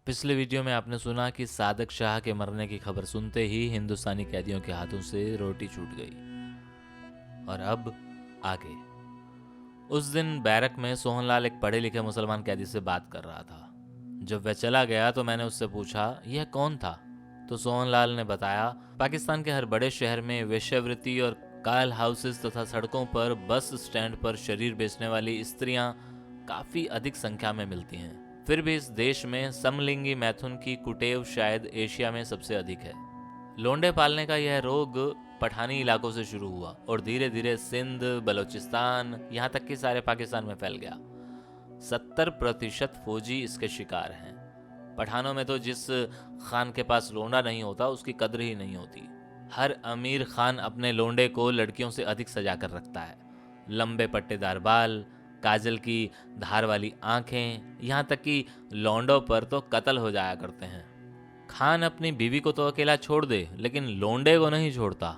पिछले वीडियो में आपने सुना कि सादक शाह के मरने की खबर सुनते ही हिंदुस्तानी कैदियों के हाथों से रोटी छूट गई। और अब आगे। उस दिन बैरक में सोहनलाल एक पढ़े लिखे मुसलमान कैदी से बात कर रहा था। जब वह चला गया तो मैंने उससे पूछा यह कौन था। तो सोहनलाल ने बताया, पाकिस्तान के हर बड़े शहर में वेश्यावृत्ति और काल हाउसेस तथा सड़कों पर बस स्टैंड पर शरीर बेचने वाली स्त्रियां काफी अधिक संख्या में मिलती हैं। फिर भी इस देश में समलिंगी मैथुन की कुटेव शायद एशिया में सबसे अधिक है। लोंडे पालने का यह रोग पठानी इलाकों से शुरू हुआ और धीरे धीरे सिंध, बलूचिस्तान, यहाँ तक कि सारे पाकिस्तान में फैल गया। 70% फौजी इसके शिकार हैं। पठानों में तो जिस खान के पास लोंडा नहीं होता उसकी कद्र ही नहीं होती। हर अमीर खान अपने लोंडे को लड़कियों से अधिक सजा कर रखता है। लंबे पट्टेदार बाल, काजल की धार वाली आंखें, यहाँ तक कि लौंडों पर तो कत्ल हो जाया करते हैं। खान अपनी बीवी को तो अकेला छोड़ दे, लेकिन लोंडे को नहीं छोड़ता।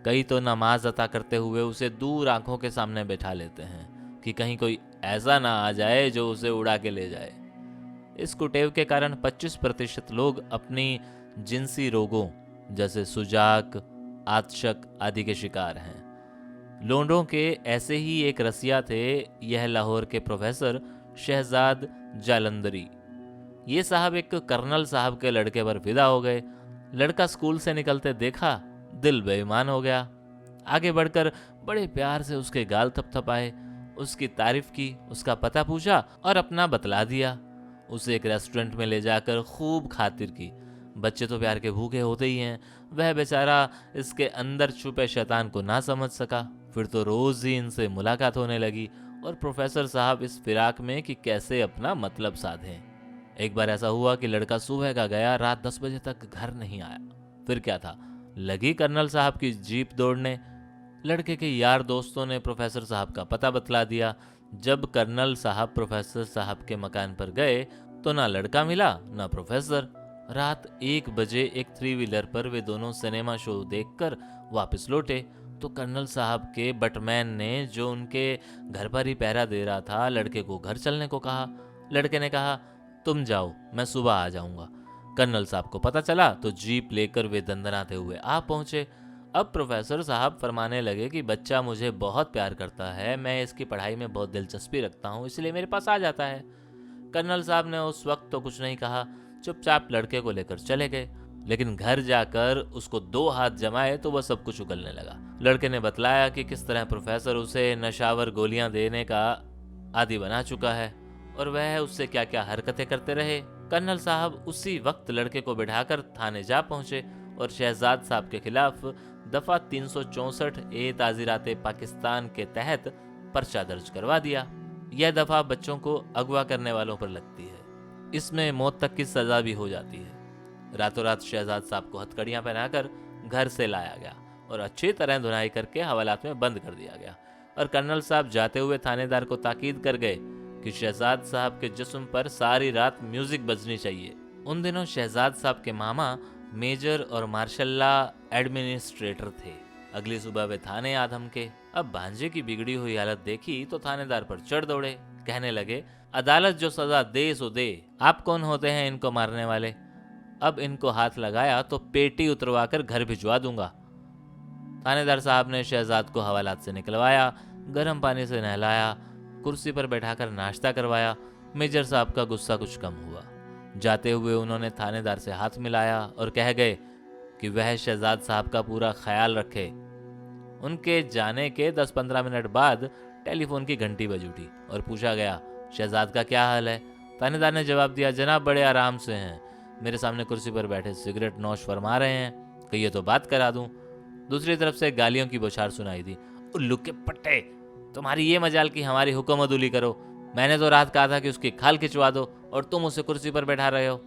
कई तो नमाज अता करते हुए उसे दूर आंखों के सामने बैठा लेते हैं कि कहीं कोई ऐसा ना आ जाए जो उसे उड़ा के ले जाए। इस कुटेव के कारण 25% लोग अपनी जिनसी रोगों जैसे सुजाक, आतशक आदि के शिकार हैं। लोंडों के ऐसे ही एक रसिया थे, यह लाहौर के प्रोफेसर शहजाद जालंधरी। ये साहब एक कर्नल साहब के लड़के पर फिदा हो गए। लड़का स्कूल से निकलते देखा, दिल बेईमान हो गया। आगे बढ़कर बड़े प्यार से उसके गाल थपथपाए, उसकी तारीफ की, उसका पता पूछा और अपना बतला दिया। उसे एक रेस्टोरेंट में ले जाकर खूब खातिर की। बच्चे तो प्यार के भूखे होते ही हैं। वह बेचारा इसके अंदर छुपे शैतान को ना समझ सका। फिर तो रोज ही इनसे मुलाकात होने लगी और प्रोफेसर साहब इस फिराक में कि कैसे अपना मतलब साधें। एक बार ऐसा हुआ कि लड़का सुबह का गया, रात 10 बजे तक घर नहीं आया। फिर क्या था, लगी कर्नल साहब की जीप दौड़ने। लड़के के यार दोस्तों ने प्रोफेसर साहब का पता बतला दिया। जब कर्नल साहब प्रोफेसर साहब के मकान पर गए तो ना लड़का मिला ना प्रोफेसर। रात 1 बजे एक 3 व्हीलर पर वे दोनों सिनेमा शो देखकर वापस लौटे तो कर्नल साहब के बटमैन ने, जो उनके घर पर ही पहरा दे रहा था, लड़के को घर चलने को कहा। लड़के ने कहा तुम जाओ, मैं सुबह आ जाऊंगा। कर्नल साहब को पता चला तो जीप लेकर वे दंदनाते हुए आ पहुंचे। अब प्रोफेसर साहब फरमाने लगे कि बच्चा मुझे बहुत प्यार करता है, मैं इसकी पढ़ाई में बहुत दिलचस्पी रखता हूँ, इसलिए मेरे पास आ जाता है। कर्नल साहब ने उस वक्त तो कुछ नहीं कहा, चुपचाप लड़के को लेकर चले गए। लेकिन घर जाकर उसको 2 हाथ जमाए तो वह सब कुछ उगलने लगा। लड़के ने बतलाया कि किस तरह प्रोफेसर उसे नशावर गोलियां देने का आदी बना चुका है और वह उससे क्या क्या हरकतें करते रहे। कर्नल साहब उसी वक्त लड़के को बिठाकर थाने जा पहुंचे और शहजाद साहब के खिलाफ दफा 364 ए ताजीराते पाकिस्तान के तहत पर्चा दर्ज करवा दिया। यह दफा बच्चों को अगवा करने वालों पर लगती है। इसमें मौत तक की सजा भी हो जाती है। रातों रात शहजाद साहब को हथकड़ियां पहनाकर घर से लाया गया और अच्छी तरह धुनाई करके हवालात में बंद कर दिया गया। और कर्नल साहब जाते हुए थानेदार को ताकीद कर गए कि शहजाद साहब के जिस्म पर सारी रात म्यूजिक बजनी चाहिए। उन दिनों शहजाद साहब के मामा मेजर और मार्शल्ला एडमिनिस्ट्रेटर थे। अगली सुबह वे थाने आ धमके। अब भांजे की बिगड़ी हुई हालत देखी तो थानेदार पर चढ़ दौड़े। कहने लगे, अदालत जो सजा दे सो दे, आप कौन होते हैं इनको मारने वाले? अब इनको हाथ लगाया तो पेटी उतरवा कर घर भिजवा दूंगा। थानेदार साहब ने शहजाद को हवालात से निकलवाया, गर्म पानी से नहलाया, कुर्सी पर बैठाकर नाश्ता करवाया। मेजर साहब का गुस्सा कुछ कम हुआ। जाते हुए उन्होंने थानेदार से हाथ मिलाया और कह गए कि वह शहजाद साहब का पूरा ख्याल रखे। उनके जाने के 10-15 मिनट बाद टेलीफोन की घंटी बज उठी और पूछा गया, शहजाद का क्या हाल है? थानेदार ने जवाब दिया, जनाब बड़े आराम से हैं, मेरे सामने कुर्सी पर बैठे सिगरेट नौश फरमा रहे हैं, कहिए तो बात करा दूं। दूसरी तरफ से गालियों की बौछार सुनाई दी। उल्लू के पट्टे, तुम्हारी ये मजाल की हमारी हुक्म अदूली करो। मैंने तो रात कहा था कि उसकी खाल खिंचवा दो और तुम उसे कुर्सी पर बैठा रहे हो।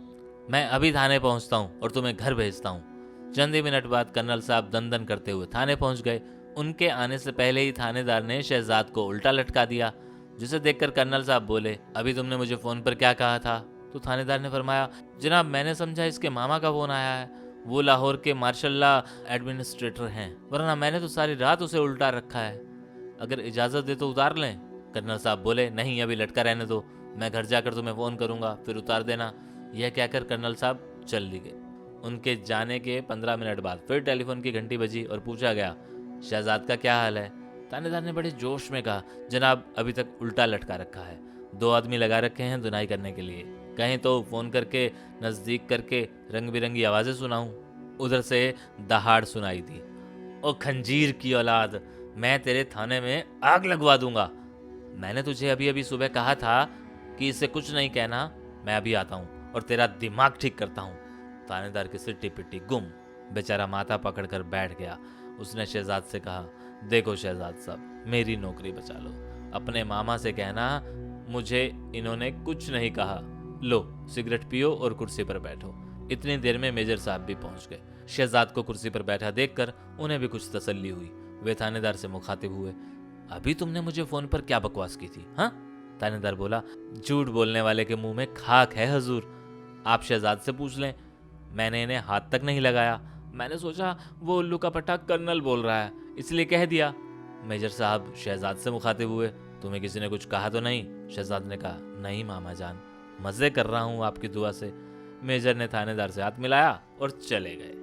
मैं अभी थाने पहुंचता हूं और तुम्हें घर भेजता हूं। चंद ही मिनट बाद कर्नल साहब दंदन करते हुए थाने पहुंच गए। उनके आने से पहले ही थानेदार ने शहजाद को उल्टा लटका दिया, जिसे देखकर कर्नल साहब बोले, अभी तुमने मुझे फोन पर क्या कहा था? तो थानेदार ने फरमाया, जनाब मैंने समझा इसके मामा का फोन आया है, वो लाहौर के मार्शल्ला एडमिनिस्ट्रेटर हैं, वरना मैंने तो सारी रात उसे उल्टा रखा है। अगर इजाजत दे तो उतार लें। कर्नल साहब बोले, नहीं अभी लटका रहने दो, मैं घर जाकर तुम्हें फोन करूंगा, फिर उतार देना। यह कहकर कर्नल साहब चल दी गए। उनके जाने के 15 मिनट बाद फिर टेलीफोन की घंटी बजी और पूछा गया, शहजाद का क्या हाल है? थानेदार ने बड़े जोश में कहा, जनाब अभी तक उल्टा लटका रखा है, 2 आदमी लगा रखे हैं धुनाई करने के लिए, कहीं तो फोन करके नजदीक करके रंग बिरंगी आवाजें सुनाऊं। उधर से दहाड़ सुनाई दी, ओ खंजीर की औलाद, मैं तेरे थाने में आग लगवा दूंगा। मैंने तुझे अभी अभी सुबह कहा था कि इसे कुछ नहीं कहना, मैं अभी आता हूँ और तेरा दिमाग ठीक करता हूँ। थानेदार की सिट्टी पिट्टी गुम। बेचारा माथा पकड़कर बैठ गया। उसने शहजाद से कहा, देखो शहजाद साहब, मेरी नौकरी बचा लो, अपने मामा से कहना मुझे इन्होंने कुछ नहीं कहा। लो सिगरेट पियो और कुर्सी पर बैठो। इतनी देर में मेजर साहब भी पहुंच गए। शहजाद को कुर्सी पर बैठा देखकर उन्हें भी कुछ तसल्ली हुई। वे थानेदार से मुखातिब हुए, अभी तुमने मुझे फोन पर क्या बकवास की थी? हाँ? थानेदार बोला, झूठ बोलने वाले के मुंह में खाक है हजूर, आप शहजाद से पूछ लें, मैंने इन्हें हाथ तक नहीं लगाया। मैंने सोचा वो उल्लू का पट्टा कर्नल बोल रहा है, इसलिए कह दिया। मेजर साहब शहजाद से मुखातिब हुए, तुम्हें किसी ने कुछ कहा तो नहीं? शहजाद ने कहा, नहीं मामा जान, मजे कर रहा हूं आपकी दुआ से। मेजर ने थानेदार से हाथ मिलाया और चले गए।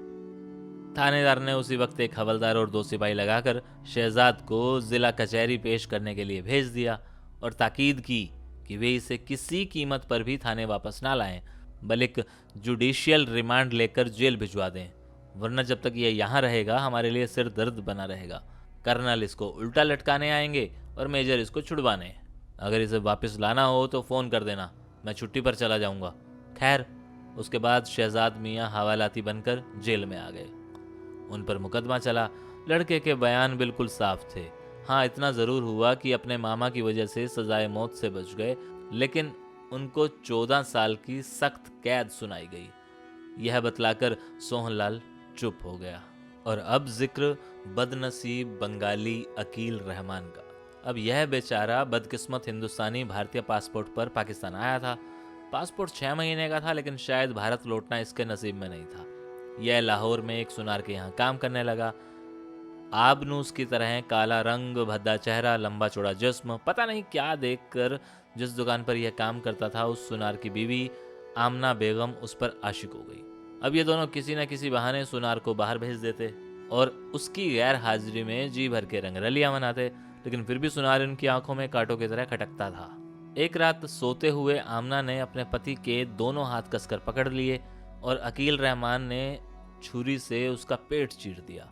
थानेदार ने उसी वक्त एक हवलदार और 2 सिपाही लगाकर शहजाद को जिला कचहरी पेश करने के लिए भेज दिया और ताकीद की कि वे इसे किसी कीमत पर भी थाने वापस ना लाएं, बल्कि जुडिशियल रिमांड लेकर जेल भिजवा दें, वरना जब तक ये यहाँ रहेगा हमारे लिए सिर दर्द बना रहेगा। कर्नल इसको उल्टा लटकाने आएंगे और मेजर इसको छुड़वाने। अगर इसे वापस लाना हो तो फ़ोन कर देना, मैं छुट्टी पर चला जाऊंगा। खैर, उसके बाद शहजाद मियाँ हवालाती बनकर जेल में आ गए। उन पर मुकदमा चला। लड़के के बयान बिल्कुल साफ थे। हाँ, इतना ज़रूर हुआ कि अपने मामा की वजह से सजाए मौत से बच गए, लेकिन उनको 14 साल की सख्त कैद सुनाई गई। यह बतलाकर सोहनलाल चुप हो गया। और अब जिक्र बदनसीब बंगाली अकील रहमान का। अब यह बेचारा बदकिस्मत हिंदुस्तानी भारतीय पासपोर्ट पर पाकिस्तान आया था। पासपोर्ट 6 महीने का था, लेकिन शायद भारत लौटना इसके नसीब में नहीं था। यह लाहौर में एक सुनार के यहाँ काम करने लगा। आबनूस की तरह काला रंग, भद्दा चेहरा, लंबा चौड़ा जिस्म, पता नहीं क्या देखकर जिस दुकान पर यह काम करता था उस सुनार की बीवी आमना बेगम उस पर आशिक हो गई। अब ये दोनों किसी न किसी बहाने सुनार को बाहर भेज देते और उसकी गैर हाजिरी में जी भर के रंगरलियां मनाते, लेकिन फिर भी सुनार उनकी आंखों में कांटों की तरह खटकता था। एक रात सोते हुए आमना ने अपने पति के दोनों हाथ कसकर पकड़ लिए और अकील रहमान ने छुरी से उसका पेट चीर दिया।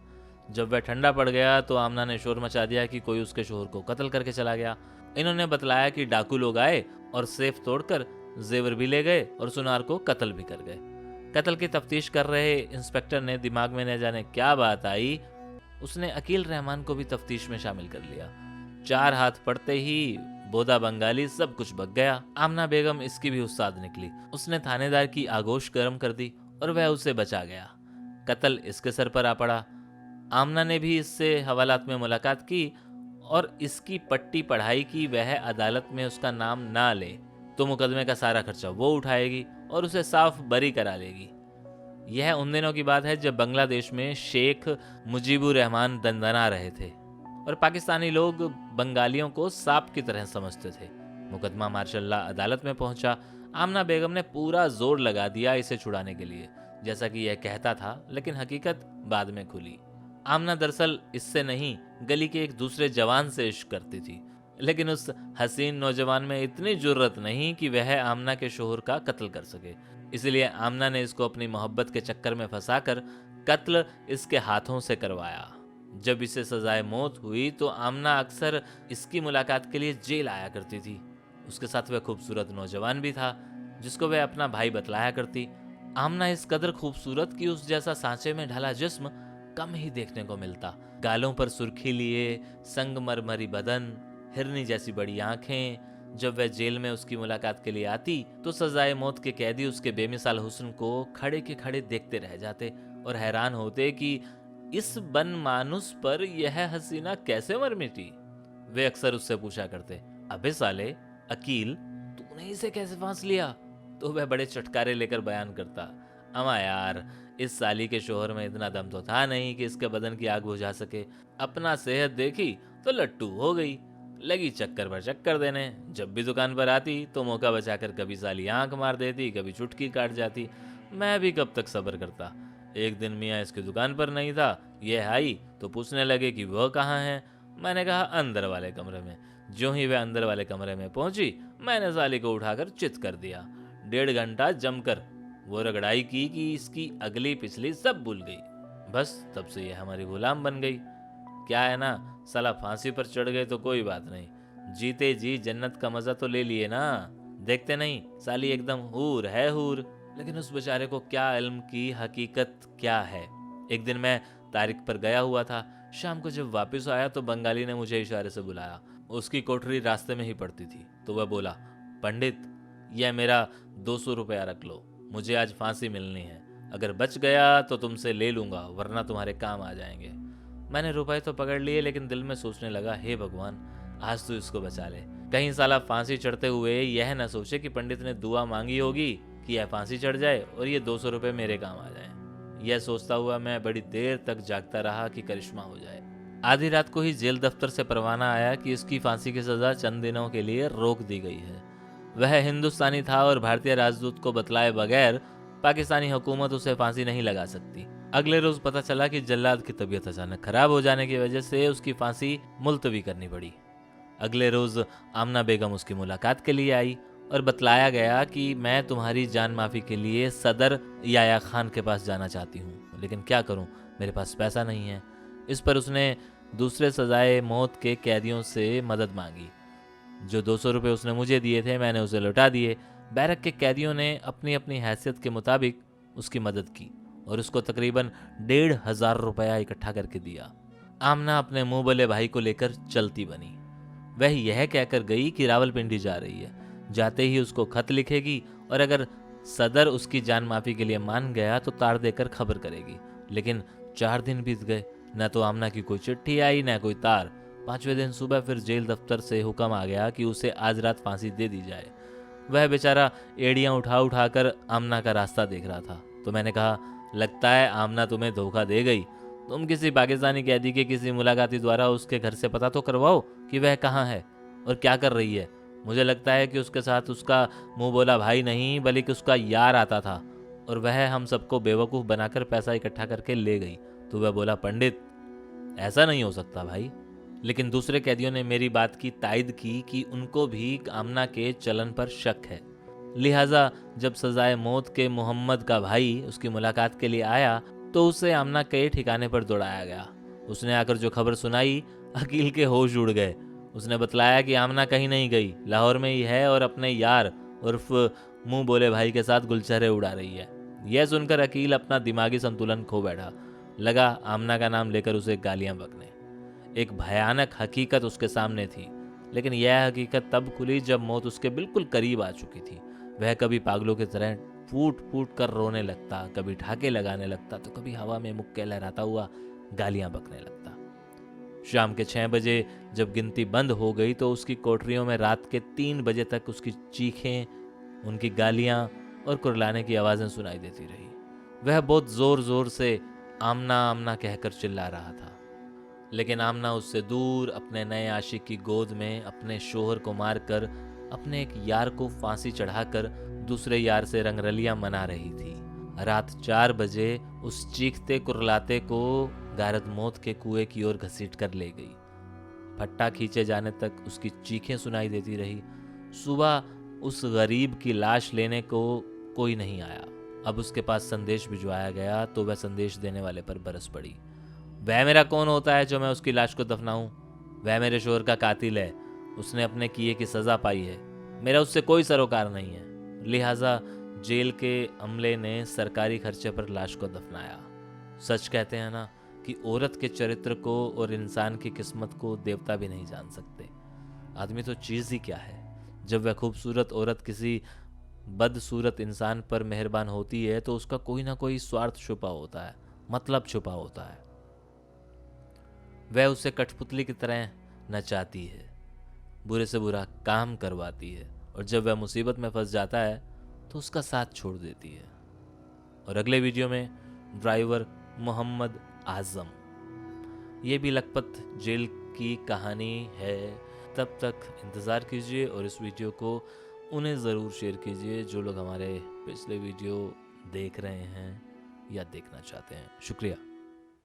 जब वह ठंडा पड़ गया तो आमना ने शोर मचा दिया कि कोई उसके शोहर को कत्ल करके चला गया। इन्होंने बतलाया कि डाकू लोग आए और सेफ तोड़कर जेवर भी ले गए और सुनार को कत्ल भी कर गए। कत्ल की तफ्तीश कर रहे इंस्पेक्टर ने दिमाग में न जाने क्या बात आई, उसने अकील रहमान को भी तफ्तीश में शामिल कर लिया। 4 हाथ पड़ते ही बोदा बंगाली सब कुछ बक गया। आमना बेगम इसकी भी उस्ताद निकली। उसने थानेदार की आगोश गर्म कर दी और वह उसे बचा गया। कत्ल इसके सर पर आ पड़ा। आमना ने भी इससे हवालात में मुलाकात की और इसकी पट्टी पढ़ाई की वह अदालत में उसका नाम ना ले तो मुकदमे का सारा खर्चा वो उठाएगी और उसे साफ बरी करा लेगी। यह उन दिनों की बात है जब बांग्लादेश में शेख मुजीबुर रहमान दंदना रहे थे और पाकिस्तानी लोग बंगालियों को सांप की तरह समझते थे। मुकदमा मार्शल्लाह अदालत में पहुंचा। आमना बेगम ने पूरा जोर लगा दिया इसे छुड़ाने के लिए, जैसा कि यह कहता था, लेकिन हकीकत बाद में खुली। आमना दरअसल इससे नहीं, गली के एक दूसरे जवान से इश्क करती थी, लेकिन उस हसीन नौजवान में इतनी जुर्रत नहीं कि वह आमना के शोहर का कत्ल कर सके। इसलिए आमना ने इसको अपनी मोहब्बत के चक्कर में फंसाकर कत्ल इसके हाथों से करवाया। जब इसे सजाए मौत हुई तो आमना अक्सर इसकी मुलाकात के लिए जेल आया करती थी। उसके साथ वह खूबसूरत नौजवान भी था जिसको वह अपना भाई बतलाया करती। आमना इस कदर खूबसूरत कि उस जैसा सांचे में ढला जिस्म कम ही देखने को मिलता। गालों पर सुर्खी लिए संगमरमरी बदन, हिरनी जैसी बड़ी आंखें। जब वह जेल में उसकी मुलाकात के लिए आती तो सजाए मौत के कैदी उसके बेमिसाल हुस्न को खड़े के खड़े देखते रह जाते और हैरान होते कि इस बन मानुस पर यह हसीना कैसे मर मिटी। वे अक्सर उससे पूछा करते, अबे साले अकील, तूने इसे कैसे फांस लिया? तो वह बड़े चटकारे लेकर बयान करता, अमा यार, इस साली के शोहर में इतना दम तो था नहीं कि इसके बदन की आग बुझा सके। अपना सेहत देखी तो लट्टू हो गई। लगी चक्कर पर चक्कर देने। जब भी दुकान पर आती तो मौका बचाकर कभी साली आंख मार देती, कभी चुटकी काट जाती। मैं भी कब तक सब्र करता। एक दिन मियाँ इसकी दुकान पर नहीं था, यह आई तो पूछने लगे कि वह कहाँ है। मैंने कहा अंदर वाले कमरे में। जो ही वह अंदर वाले कमरे में पहुंची, मैंने साली को उठाकर चित कर दिया। 1.5 घंटा जमकर वो रगड़ाई की कि इसकी अगली पिछली सब भूल गई। बस तब से यह हमारी गुलाम बन गई। क्या है ना, साला फांसी पर चढ़ गए तो कोई बात नहीं, जीते जी जन्नत का मजा तो ले लिए ना। देखते नहीं, साली एकदम हूर है हूर। लेकिन उस बेचारे को क्या इल्म की हकीकत क्या है। एक दिन मैं तारीख पर गया हुआ था। शाम को जब वापस आया तो बंगाली ने मुझे इशारे से बुलाया। उसकी कोठरी रास्ते में ही पड़ती थी तो वह बोला, पंडित यह मेरा 200 रुपया रख लो, मुझे आज फांसी मिलनी है। अगर बच गया तो तुमसे ले लूंगा, वरना तुम्हारे काम आ जाएंगे। मैंने रुपए तो पकड़ लिए, लेकिन दिल में सोचने लगा, हे भगवान आज तो इसको बचा ले। कहीं साला फांसी चढ़ते हुए यह न सोचे कि पंडित ने दुआ मांगी होगी कि यह फांसी चढ़ जाए और ये 200 रुपये मेरे काम आ जाए। यह सोचता हुआ मैं बड़ी देर तक जागता रहा कि करिश्मा हो जाए। आधी रात को ही जेल दफ्तर से परवाना आया कि उसकी फांसी की सजा चंद दिनों के लिए रोक दी गई है। वह हिंदुस्तानी था और भारतीय राजदूत को बतलाए बगैर पाकिस्तानी हुकूमत उसे फांसी नहीं लगा सकती। अगले रोज पता चला कि जल्लाद की तबीयत अचानक खराब हो जाने की वजह से उसकी फांसी मुलतवी करनी पड़ी। अगले रोज आमना बेगम उसकी मुलाकात के लिए आई और बतलाया गया कि मैं तुम्हारी जान माफी के लिए सदर याया खान के पास जाना चाहती हूँ, लेकिन क्या करूँ, मेरे पास पैसा नहीं है। इस पर उसने दूसरे सजाए मौत के कैदियों से मदद मांगी। जो 200 रुपये उसने मुझे दिए थे मैंने उसे लौटा दिए। बैरक के कैदियों ने अपनी अपनी हैसियत के मुताबिक उसकी मदद की और उसको तकरीबन 1,500 रुपया इकट्ठा करके दिया। आमना अपने मुंह बोले भाई को लेकर चलती बनी। वह यह कहकर गई कि रावलपिंडी जा रही है, जाते ही उसको खत लिखेगी और अगर सदर उसकी जान माफी के लिए मान गया तो तार देकर खबर करेगी। लेकिन 4 दिन बीत गए, न तो आमना की कोई चिट्ठी आई न कोई तार। 5वें दिन सुबह फिर जेल दफ्तर से हुक्म आ गया कि उसे आज रात फांसी दे दी जाए। वह बेचारा एड़ियां उठा उठा कर आमना का रास्ता देख रहा था। तो मैंने कहा, लगता है आमना तुम्हें धोखा दे गई। तुम किसी पाकिस्तानी कैदी के किसी मुलाकाती द्वारा उसके घर से पता तो करवाओ कि वह कहाँ है और क्या कर रही है। मुझे लगता है कि उसके साथ उसका मुंह बोला भाई नहीं बल्कि उसका यार आता था और वह हम सबको बेवकूफ़ बनाकर पैसा इकट्ठा करके ले गई। तो वह बोला, पंडित ऐसा नहीं हो सकता भाई। लेकिन दूसरे कैदियों ने मेरी बात की तायद की कि उनको भी आमना के चलन पर शक है। लिहाजा जब सजाए मौत के मोहम्मद का भाई उसकी मुलाकात के लिए आया तो उसे आमना के ठिकाने पर दौड़ाया गया। उसने आकर जो खबर सुनाई, अकील के होश उड़ गए। उसने बतलाया कि आमना कहीं नहीं गई, लाहौर में ही है और अपने यार उर्फ मुंह बोले भाई के साथ गुलछरे उड़ा रही है। यह सुनकर अकील अपना दिमागी संतुलन खो बैठा। लगा आमना का नाम लेकर उसे गालियां बकने। एक भयानक हकीकत उसके सामने थी, लेकिन यह हकीकत तब खुली जब मौत उसके बिल्कुल करीब आ चुकी थी। वह कभी पागलों की तरह फूट फूट कर रोने लगता, कभी ठाके लगाने लगता तो कभी हवा में मुक्के लहराता हुआ गालियां बकने लगता। शाम के 6 बजे जब गिनती बंद हो गई तो उसकी कोठरियों में रात के 3 बजे तक उसकी चीखें, उनकी गालियां और कुरलाने की आवाजें सुनाई देती रही। वह बहुत जोर जोर से आमना आमना कहकर चिल्ला रहा था, लेकिन आमना उससे दूर अपने नए आशिक की गोद में अपने शोहर को मारकर अपने एक यार को फांसी चढ़ाकर दूसरे यार से रंगरलियां मना रही थी। रात 4 बजे उस चीखते कुरलाते को गारद मौत के कुएं की ओर घसीट कर ले गई। फट्टा खींचे जाने तक उसकी चीखें सुनाई देती रही। सुबह उस गरीब की लाश लेने को कोई नहीं आया। अब उसके पास संदेश भिजवाया गया तो वह संदेश देने वाले पर बरस पड़ी। वह मेरा कौन होता है जो मैं उसकी लाश को दफनाऊं? वह मेरे शोहर का कातिल है, उसने अपने किए की सजा पाई है, मेरा उससे कोई सरोकार नहीं है। लिहाजा जेल के अमले ने सरकारी खर्चे पर लाश को दफनाया। सच कहते हैं ना कि औरत के चरित्र को और इंसान की किस्मत को देवता भी नहीं जान सकते। आदमी तो चीज़ ही क्या है। जब वह खूबसूरत औरत किसी बदसूरत इंसान पर मेहरबान होती है तो उसका कोई ना कोई स्वार्थ छुपा होता है, मतलब छुपा होता है। वह उसे कठपुतली की तरह नचाती है, बुरे से बुरा काम करवाती है और जब वह मुसीबत में फंस जाता है तो उसका साथ छोड़ देती है। और अगले वीडियो में ड्राइवर मोहम्मद आजम, ये भी लखपत जेल की कहानी है। तब तक इंतज़ार कीजिए और इस वीडियो को उन्हें ज़रूर शेयर कीजिए जो लोग हमारे पिछले वीडियो देख रहे हैं या देखना चाहते हैं। शुक्रिया।